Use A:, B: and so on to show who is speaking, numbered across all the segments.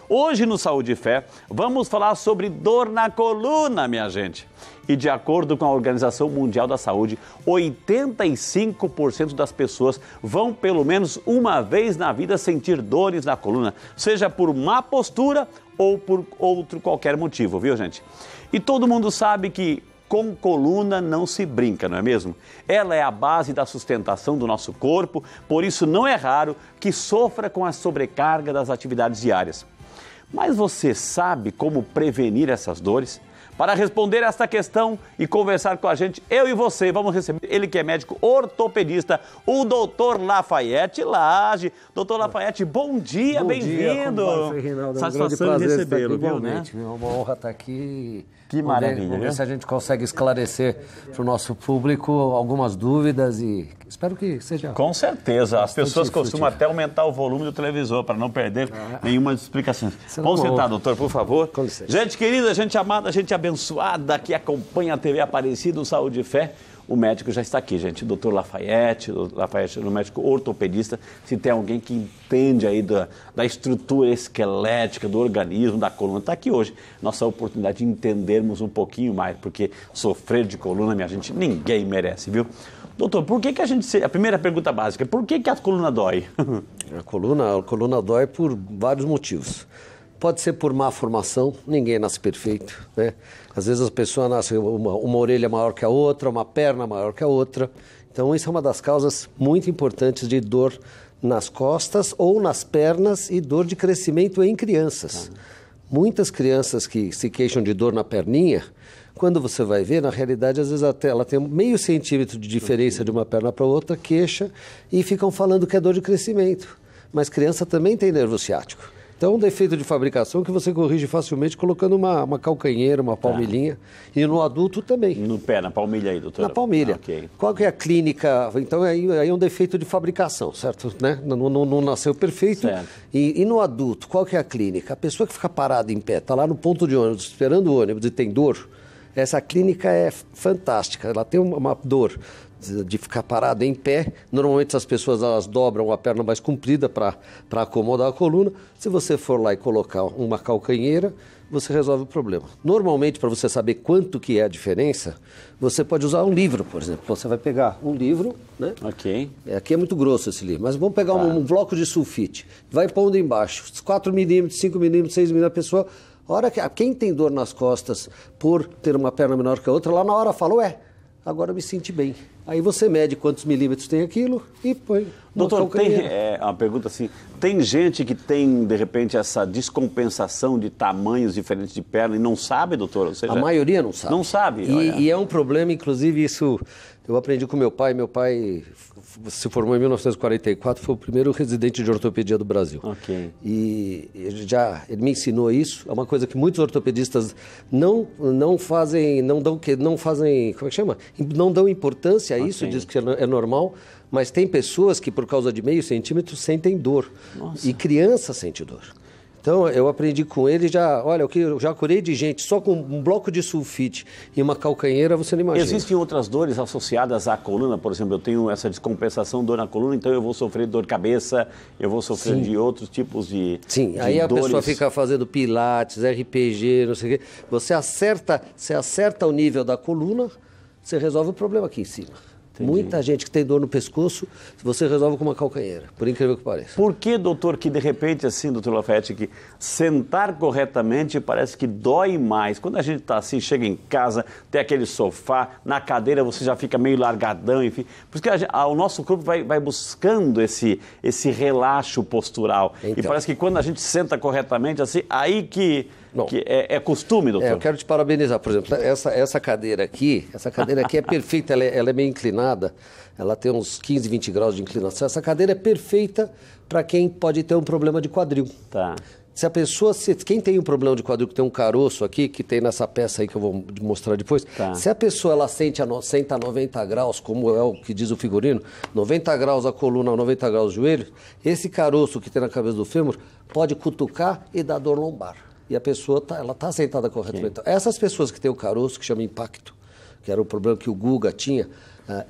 A: Hoje no Saúde e Fé, vamos falar sobre dor na coluna, minha gente. E de acordo com a Organização Mundial da Saúde, 85% das pessoas vão pelo menos uma vez na vida sentir dores na coluna, seja por má postura ou por outro qualquer motivo, viu, gente? E todo mundo sabe que com coluna não se brinca, não é mesmo? Ela é a base da sustentação do nosso corpo, por isso não é raro que sofra com a sobrecarga das atividades diárias. Mas você sabe como prevenir essas dores? Para responder esta questão e conversar com a gente, eu e você, vamos receber ele que é médico ortopedista, o Dr. Lafayette Lage. Dr. Lafayette, bom dia, bem-vindo.
B: Satisfação em recebê-lo, viu, né? É uma honra estar aqui.
A: Que maravilha.
B: Vamos ver se a gente consegue esclarecer para o nosso público algumas dúvidas e espero que seja.
A: Com certeza. As pessoas costumam até aumentar o volume do televisor para não perder nenhuma explicação. Vamos sentar, doutor, por favor. Com licença. Gente querida, gente amada, gente abençoada que acompanha a TV Aparecida, o Saúde e Fé. O médico já está aqui, gente. O Dr. Lafayette, o médico ortopedista. Se tem alguém que entende aí da estrutura esquelética, do organismo, da coluna, está aqui hoje. Nossa oportunidade de entendermos um pouquinho mais, porque sofrer de coluna, minha gente, ninguém merece, viu? Doutor, por que a gente... A primeira pergunta básica, por que a coluna dói?
B: A coluna dói por vários motivos. Pode ser por má formação, ninguém nasce perfeito, né? Às vezes as pessoas nascem uma orelha maior que a outra, uma perna maior que a outra. Então isso é uma das causas muito importantes de dor nas costas ou nas pernas e dor de crescimento em crianças. Muitas crianças que se queixam de dor na perninha, quando você vai ver, na realidade, às vezes até ela tem meio centímetro de diferença de uma perna para outra, queixa, e ficam falando que é dor de crescimento. Mas criança também tem nervo ciático. Então, é um defeito de fabricação que você corrige facilmente colocando uma calcanheira, uma palmilhinha. E no adulto também.
A: No pé, na palmilha aí, doutor?
B: Na palmilha. Okay. Qual que é a clínica? Então, aí é um defeito de fabricação, certo? Né? Não nasceu perfeito. Certo. E no adulto, qual que é a clínica? A pessoa que fica parada em pé, está lá no ponto de ônibus, esperando o ônibus e tem dor, essa clínica é fantástica. Ela tem uma dor de ficar parado em pé. Normalmente essas pessoas elas dobram a perna mais comprida para acomodar a coluna. Se você for lá e colocar uma calcanheira, você resolve o problema. Normalmente, para você saber quanto que é a diferença, você pode usar um livro, por exemplo. Você vai pegar um livro, né?
A: Ok.
B: Aqui é muito grosso esse livro, mas vamos pegar um bloco de sulfite. Vai pondo embaixo, 4 milímetros, 5 milímetros, 6 milímetros, a pessoa... A hora que quem tem dor nas costas por ter uma perna menor que a outra, lá na hora fala, ué, agora eu me senti bem. Aí você mede quantos milímetros tem aquilo e põe.
A: Doutor, tem uma pergunta assim, tem gente que tem, de repente, essa descompensação de tamanhos diferentes de perna e não sabe, doutor? Ou seja,
B: a maioria não sabe.
A: Não sabe.
B: E é um problema, inclusive, isso eu aprendi com meu pai. Meu pai se formou em 1944, foi o primeiro residente de ortopedia do Brasil.
A: Ok.
B: E ele me ensinou isso. É uma coisa que muitos ortopedistas não fazem, como é que chama? Não dão importância a isso, diz que é normal, mas tem pessoas que por causa de meio centímetro sentem dor. Nossa. E criança sente dor. Então, eu aprendi com ele eu já curei de gente só com um bloco de sulfite e uma calcanheira, você não imagina.
A: Existem outras dores associadas à coluna? Por exemplo, eu tenho essa descompensação, dor na coluna, então eu vou sofrer dor de cabeça, eu vou sofrer de outros tipos de
B: aí a
A: dores.
B: Pessoa fica fazendo pilates, RPG, não sei o quê. Você acerta o nível da coluna, você resolve o problema aqui em cima. Entendi. Muita gente que tem dor no pescoço, você resolve com uma calcanheira, por incrível que pareça.
A: Por que, doutor, que de repente, assim, doutor Lafayette, que sentar corretamente parece que dói mais? Quando a gente está assim, chega em casa, tem aquele sofá, na cadeira você já fica meio largadão, enfim. Porque o nosso corpo vai buscando esse relaxo postural. Então. E parece que quando a gente senta corretamente, assim, aí que é costume, doutor?
B: Eu quero te parabenizar, por exemplo, essa cadeira aqui é perfeita, ela é meio inclinada, ela tem uns 15, 20 graus de inclinação. Essa cadeira é perfeita para quem pode ter um problema de quadril.
A: Tá.
B: Quem tem um problema de quadril, que tem um caroço aqui, que tem nessa peça aí que eu vou mostrar depois, se a pessoa ela senta a 90 graus, como é o que diz o figurino, 90 graus a coluna, 90 graus o joelho, esse caroço que tem na cabeça do fêmur pode cutucar e dar dor lombar. E a pessoa está sentada corretamente. Então, essas pessoas que têm o caroço, que chama impacto, que era o problema que o Guga tinha,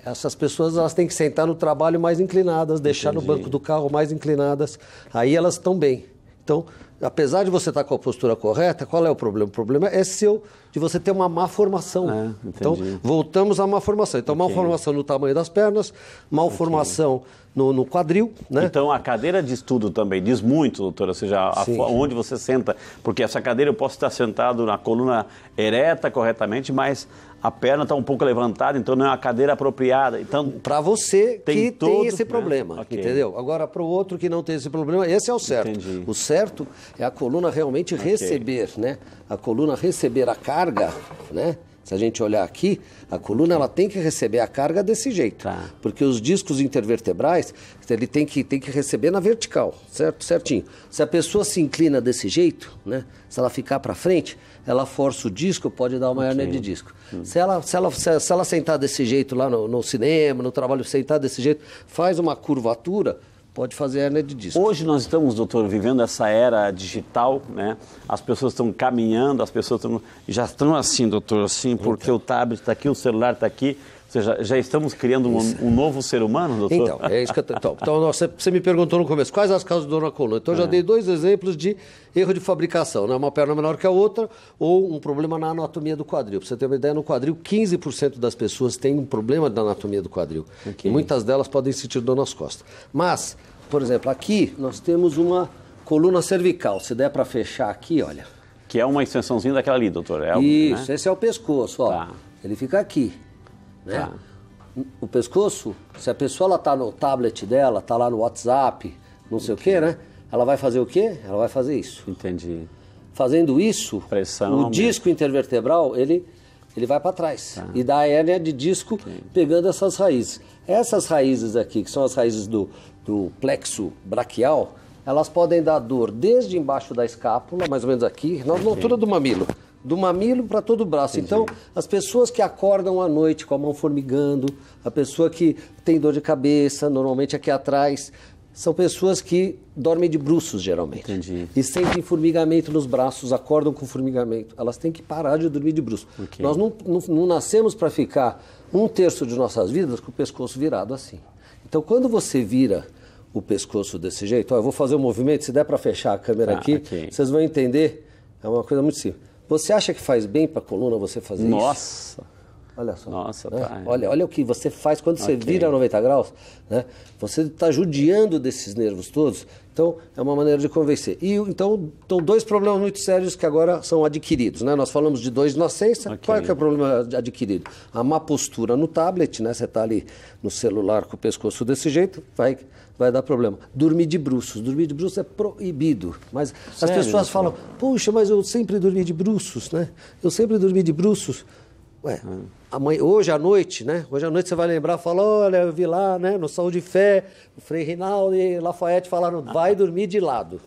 B: essas pessoas elas têm que sentar no trabalho mais inclinadas, deixar no banco do carro mais inclinadas, aí elas estão bem. Então, apesar de você estar com a postura correta, qual é o problema? O problema é seu, de você ter uma má formação. Então, voltamos à má formação. Então, má formação no tamanho das pernas, má formação no quadril, né?
A: Então, a cadeira de estudo também diz muito, doutora, ou seja, onde você senta, porque essa cadeira eu posso estar sentado na coluna ereta corretamente, mas a perna está um pouco levantada, então não é uma cadeira apropriada. Então,
B: para você que tem esse problema, entendeu? Agora, para o outro que não tem esse problema, esse é o certo.
A: Entendi.
B: O certo é a coluna realmente receber, né? A coluna receber a carga, né? Se a gente olhar aqui, a coluna ela tem que receber a carga desse jeito. Porque os discos intervertebrais, ele tem que receber na vertical, certo? Certinho. Se a pessoa se inclina desse jeito, né? Se ela ficar para frente, ela força o disco, pode dar uma hérnia de disco. Se ela sentar desse jeito lá no cinema, no trabalho, sentar desse jeito, faz uma curvatura, pode fazer hérnia de disco.
A: Hoje nós estamos, doutor, vivendo essa era digital, né? As pessoas estão caminhando, as pessoas já estão assim, doutor, assim, porque o tablet está aqui, o celular está aqui. Ou seja, já estamos criando um novo ser humano, doutor?
B: Então, é isso que então você me perguntou no começo, quais as causas de dor na coluna? Então, eu já dei 2 exemplos de erro de fabricação, né? Uma perna menor que a outra ou um problema na anatomia do quadril. Para você ter uma ideia, no quadril, 15% das pessoas têm um problema na anatomia do quadril. E muitas delas podem sentir dor nas costas. Mas, por exemplo, aqui nós temos uma coluna cervical. Se der para fechar aqui, olha.
A: Que é uma extensãozinha daquela ali, doutor.
B: Isso, né? Esse é o pescoço, ó. Ele fica aqui. Né? O pescoço, se a pessoa está no tablet dela, está lá no WhatsApp, não sei o quê, né? Ela vai fazer o quê? Ela vai fazer isso.
A: Entendi.
B: Fazendo isso,
A: pressão,
B: o disco intervertebral, ele vai para trás. E dá a hérnia de disco pegando essas raízes. Essas raízes aqui, que são as raízes do plexo braquial, elas podem dar dor desde embaixo da escápula, mais ou menos aqui, na altura do mamilo. Do mamilo para todo o braço. Então, as pessoas que acordam à noite com a mão formigando, a pessoa que tem dor de cabeça, normalmente aqui atrás, são pessoas que dormem de bruços, geralmente. E sentem formigamento nos braços, acordam com formigamento. Elas têm que parar de dormir de bruços. Nós não nascemos para ficar 1/3 de nossas vidas com o pescoço virado assim. Então, quando você vira o pescoço desse jeito, ó, eu vou fazer um movimento, se der para fechar a câmera aqui, vocês vão entender, é uma coisa muito simples. Você acha que faz bem para a coluna você fazer isso?
A: Nossa!
B: Olha só.
A: Nossa,
B: né?
A: pai.
B: Olha o que você faz quando você vira 90 graus. Né? Você está judiando desses nervos todos. Então, é uma maneira de convencer. E então, 2 problemas muito sérios que agora são adquiridos. Né? Nós falamos de 2 de nascença. Qual é que é o problema adquirido? A má postura no tablet, né? Você está ali no celular com o pescoço desse jeito, vai dar problema. Dormir de bruços. Dormir de bruços é proibido. Mas as pessoas falam, puxa, mas eu sempre dormi de bruços, né? Eu sempre dormi de bruços. Ué, hoje à noite, né? Hoje à noite você vai lembrar, fala, olha, eu vi lá, né? No Saúde e Fé, o Frei Rinaldo e Lafayette falaram, vai dormir de lado.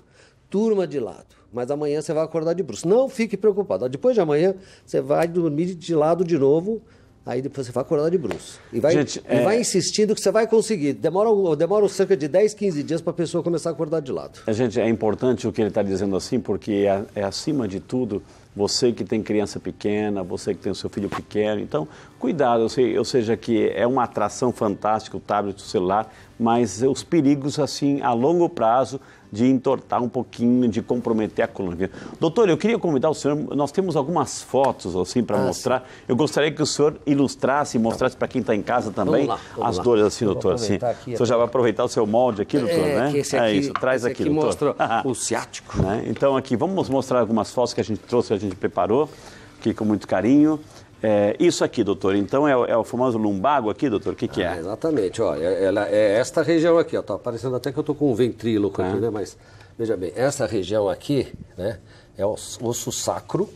B: Turma de lado. Mas amanhã você vai acordar de bruços. Não fique preocupado. Depois de amanhã, você vai dormir de lado de novo. Aí depois você vai acordar de bruços. E vai insistindo que você vai conseguir. Demora cerca de 10, 15 dias para a pessoa começar a acordar de lado.
A: Gente, é importante o que ele está dizendo assim, porque é acima de tudo, você que tem criança pequena, você que tem o seu filho pequeno. Então, cuidado, eu seja que é uma atração fantástica o tablet, o celular, mas os perigos, assim, a longo prazo, de entortar um pouquinho, de comprometer a coluna. Doutor, eu queria convidar o senhor, nós temos algumas fotos assim para mostrar. Sim. Eu gostaria que o senhor ilustrasse e mostrasse para quem está em casa também vamos lá. Dores assim, doutor. Assim. Aqui, o senhor já vai aproveitar o seu molde aqui, doutor, né?
B: Isso,
A: traz aqui, doutor.
B: Mostra o ciático.
A: Né? Então aqui, vamos mostrar algumas fotos que a gente trouxe, que a gente preparou, aqui com muito carinho. Isso aqui, doutor, então é o famoso lumbago aqui, doutor, o que é?
B: Exatamente, ó, é esta região aqui, ó, tá parecendo até que eu tô com um ventríloco aqui, né, mas veja bem, essa região aqui, né, é o osso sacro,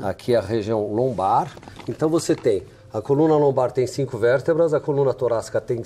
B: aqui é a região lombar, então você tem, a coluna lombar tem 5 vértebras, a coluna torácica tem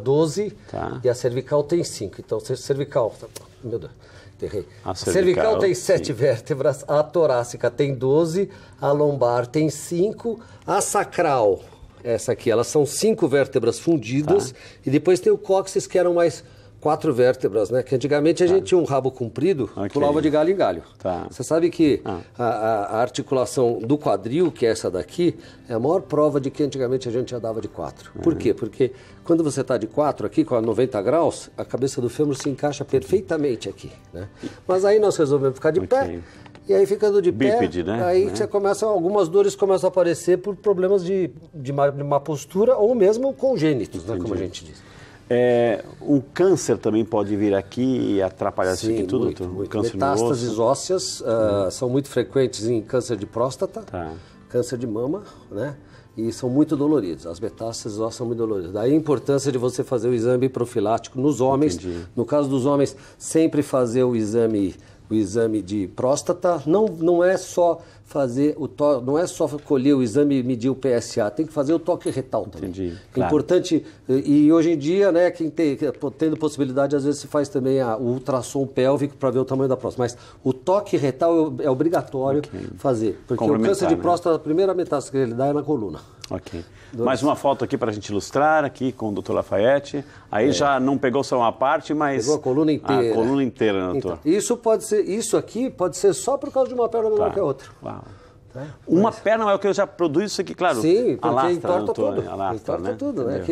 B: 12, e a cervical tem 5, então cervical, meu Deus... Errei. A cervical tem 7 vértebras, a torácica tem 12, a lombar tem 5, a sacral, essa aqui, elas são 5 vértebras fundidas, e depois tem o cóccix que eram mais 4 vértebras, né? Que antigamente a gente tinha um rabo comprido, pulava de galho em galho. Você sabe que a articulação do quadril, que é essa daqui, é a maior prova de que antigamente a gente andava de 4. Por quê? Porque quando você está de 4 aqui, com 90 graus, a cabeça do fêmur se encaixa perfeitamente aqui, né? Mas aí nós resolvemos ficar de pé. E aí, ficando de pé,
A: bípede, né?
B: Aí você algumas dores começam a aparecer por problemas de má postura ou mesmo congênitos, né, como a gente diz.
A: Um câncer também pode vir aqui e atrapalhar isso aqui tudo?
B: Muito. Câncer metástases ósseas são muito frequentes em câncer de próstata, câncer de mama, né? E são muito doloridos. As metástases ósseas são muito doloridas. Daí a importância de você fazer o exame profilático nos homens. No caso dos homens, sempre fazer o exame de próstata. Não é só fazer não é só colher o exame e medir o PSA, tem que fazer o toque retal também. É importante, e hoje em dia, né, quem tendo possibilidade, às vezes se faz também o ultrassom pélvico para ver o tamanho da próstata, mas o toque retal é obrigatório fazer, porque o câncer de próstata, a primeira metástase que ele dá é na coluna.
A: Mais uma foto aqui para a gente ilustrar, aqui com o Dr. Lafayette. Aí já não pegou só uma parte, mas...
B: Pegou a coluna inteira.
A: A coluna inteira, né, doutor?
B: Então, isso aqui pode ser só por causa de uma perna menor que a outra.
A: Uma perna maior que eu já produz isso aqui, claro.
B: Sim, porque
A: alastra,
B: entorta tudo.
A: Alastra,
B: tudo, né?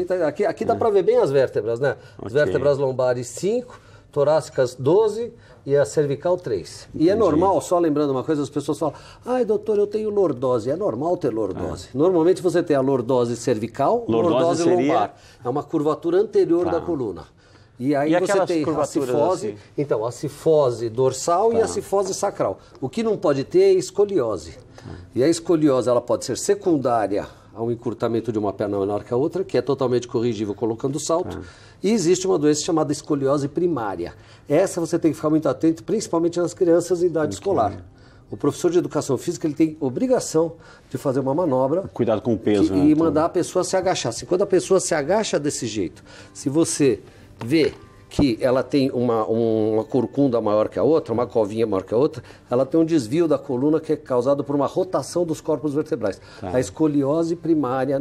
B: Aqui dá para ver bem as vértebras, né? As vértebras lombares 5, torácicas 12 e a cervical 3. E é normal, só lembrando uma coisa, as pessoas falam, ai doutor, eu tenho lordose. É normal ter lordose. Normalmente você tem a lordose cervical, lordose lombar. É uma curvatura anterior da coluna. E aí você tem a cifose, assim? Então, a cifose dorsal e a cifose sacral. O que não pode ter é escoliose. E a escoliose ela pode ser secundária ao encurtamento de uma perna menor que a outra, que é totalmente corrigível colocando salto. E existe uma doença chamada escoliose primária. Essa você tem que ficar muito atento, principalmente nas crianças em idade escolar. O professor de educação física ele tem obrigação de fazer uma manobra.
A: Cuidado com o peso.
B: E mandar a pessoa se agachar. Assim, quando a pessoa se agacha desse jeito, se você vê que ela tem uma corcunda maior que a outra, uma covinha maior que a outra, ela tem um desvio da coluna que é causado por uma rotação dos corpos vertebrais. A escoliose primária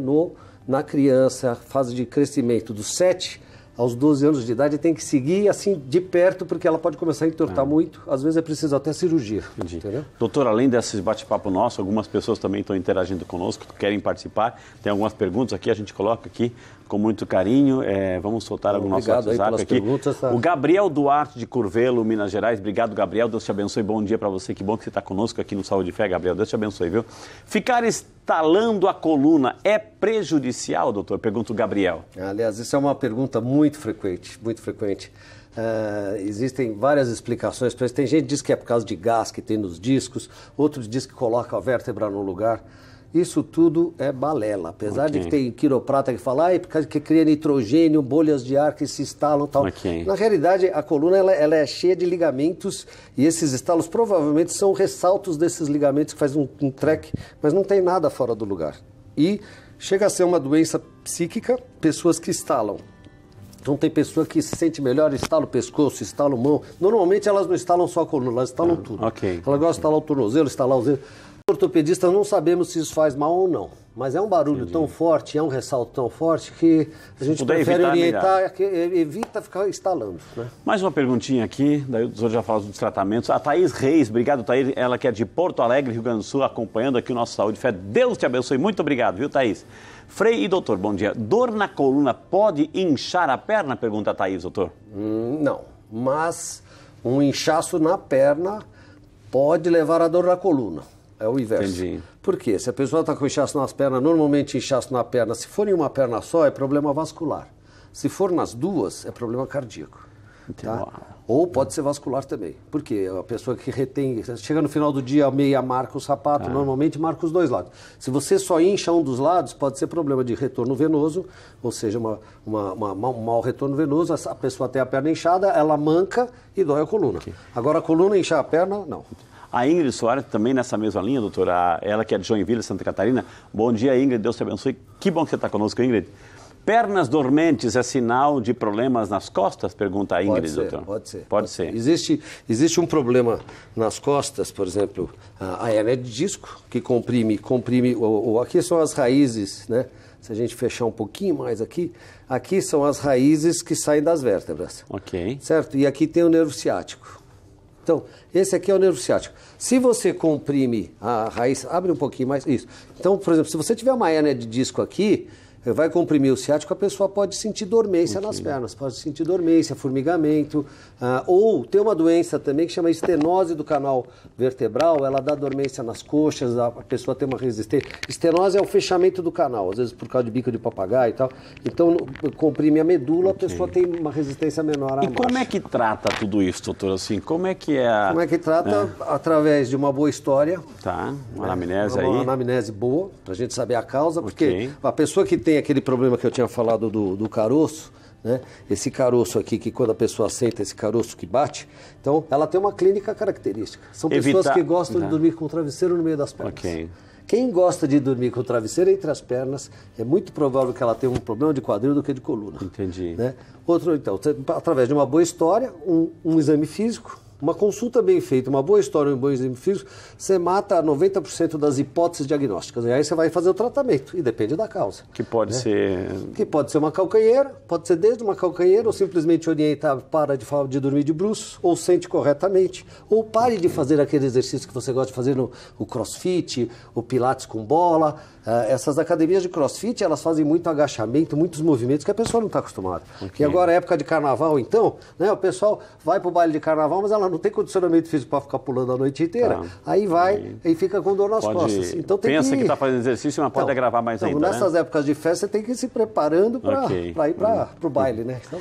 B: na criança, fase de crescimento dos 7 aos 12 anos de idade, tem que seguir assim de perto, porque ela pode começar a entortar muito, às vezes é preciso até cirurgia. Entendeu?
A: Doutor, além desse bate-papo nosso, algumas pessoas também estão interagindo conosco, querem participar, tem algumas perguntas aqui, a gente coloca aqui com muito carinho, vamos soltar algum nosso WhatsApp aqui. O Gabriel Duarte de Curvelo, Minas Gerais, obrigado Gabriel, Deus te abençoe, bom dia para você, que bom que você está conosco aqui no Saúde e Fé, Gabriel, Deus te abençoe, viu? Ficar estalando a coluna é prejudicial, doutor? Pergunta o Gabriel.
B: Aliás, isso é uma pergunta muito frequente, muito frequente. Existem várias explicações para isso. Tem gente que diz que é por causa de gás que tem nos discos, outros diz que coloca a vértebra no lugar. Isso tudo é balela, apesar de que tem quiroprata que fala que cria nitrogênio, bolhas de ar que se instalam e tal. Na realidade, a coluna ela é cheia de ligamentos e esses estalos provavelmente são ressaltos desses ligamentos que faz um treque, mas não tem nada fora do lugar. E chega a ser uma doença psíquica, pessoas que estalam. Então tem pessoa que se sente melhor, estala o pescoço, estala a mão. Normalmente elas não estalam só a coluna, elas estalam tudo. Elas gostam de estalar o tornozelo, estalar os dedos. Ortopedistas não sabemos se isso faz mal ou não, mas é um barulho tão forte, é um ressalto tão forte que a gente prefere orientar, evita ficar instalando. Né?
A: Mais uma perguntinha aqui, daí o senhor já falou dos tratamentos. A Thaís Reis, obrigado Thaís, ela que é de Porto Alegre, Rio Grande do Sul, acompanhando aqui o nosso Saúde e Fé. Deus te abençoe, muito obrigado, viu Thaís? Frei e doutor, bom dia. Dor na coluna pode inchar a perna? Pergunta a Thaís, doutor.
B: Não, mas um inchaço na perna pode levar a dor na coluna. É o inverso.
A: Entendi.
B: Por quê? Se a pessoa está com inchaço nas pernas, normalmente inchaço na perna, se for em uma perna só, é problema vascular. Se for nas duas, é problema cardíaco. Tá? Ou pode ser vascular também. Por quê? A pessoa que retém, chega no final do dia, a meia marca o sapato, normalmente marca os dois lados. Se você só incha um dos lados, pode ser problema de retorno venoso, ou seja, um mau retorno venoso, a pessoa tem a perna inchada, ela manca e dói a coluna. Agora a coluna inchar a perna, não.
A: A Ingrid Soares também nessa mesma linha, doutora, ela que é de Joinville, Santa Catarina. Bom dia, Ingrid, Deus te abençoe. Que bom que você está conosco, Ingrid. Pernas dormentes é sinal de problemas nas costas? Pergunta a Ingrid, doutor.
B: Pode ser. Existe um problema nas costas, por exemplo, a hernia de disco, que comprime aqui são as raízes, né, se a gente fechar um pouquinho mais aqui, aqui são as raízes que saem das vértebras.
A: Ok.
B: Certo? E aqui tem o nervo ciático. Então, esse aqui é o nervo ciático. Se você comprime a raiz, abre um pouquinho mais, isso. Então, por exemplo, se você tiver uma hérnia de disco aqui, vai comprimir o ciático, a pessoa pode sentir dormência nas pernas, pode sentir dormência, formigamento, ou tem uma doença também que chama estenose do canal vertebral, ela dá dormência nas coxas, a pessoa tem uma resistência. Estenose é o fechamento do canal, às vezes por causa de bico de papagaio e tal. Então, comprime a medula, a pessoa tem uma resistência menor à
A: E como é que trata tudo isso, doutor? Assim, como é que é
B: Como é que trata? Através de uma boa história.
A: Tá, uma anamnese aí.
B: Uma anamnese boa, pra gente saber a causa, porque a pessoa que tem aquele problema que eu tinha falado do caroço, né? Esse caroço aqui, que quando a pessoa senta, esse caroço que bate, então ela tem uma clínica característica. São pessoas que gostam de dormir com o travesseiro no meio das pernas. Quem gosta de dormir com o travesseiro entre as pernas, é muito provável que ela tenha um problema de quadril do que de coluna.
A: Entendi.
B: Né? Outro, então, através de uma boa história, um exame físico, uma consulta bem feita, uma boa história, um bom exame físico, você mata 90% das hipóteses diagnósticas. E aí você vai fazer o tratamento, e depende da causa.
A: Que pode ser...
B: Que pode ser uma calcanheira, pode ser desde uma calcanheira, ou simplesmente orientar, para de dormir de bruços, ou sente corretamente, ou pare de fazer aquele exercício que você gosta de fazer o crossfit, o pilates com bola. Essas academias de crossfit, elas fazem muito agachamento, muitos movimentos que a pessoa não está acostumada. E agora, época de carnaval, então, né, o pessoal vai para o baile de carnaval, mas ela não tem condicionamento físico para ficar pulando a noite inteira. Aí vai e fica com dor nas costas. Então,
A: pensa que está fazendo exercício, mas pode agravar mais ainda.
B: Nessas épocas de festa, você tem que ir se preparando para ir para o baile, né? Então,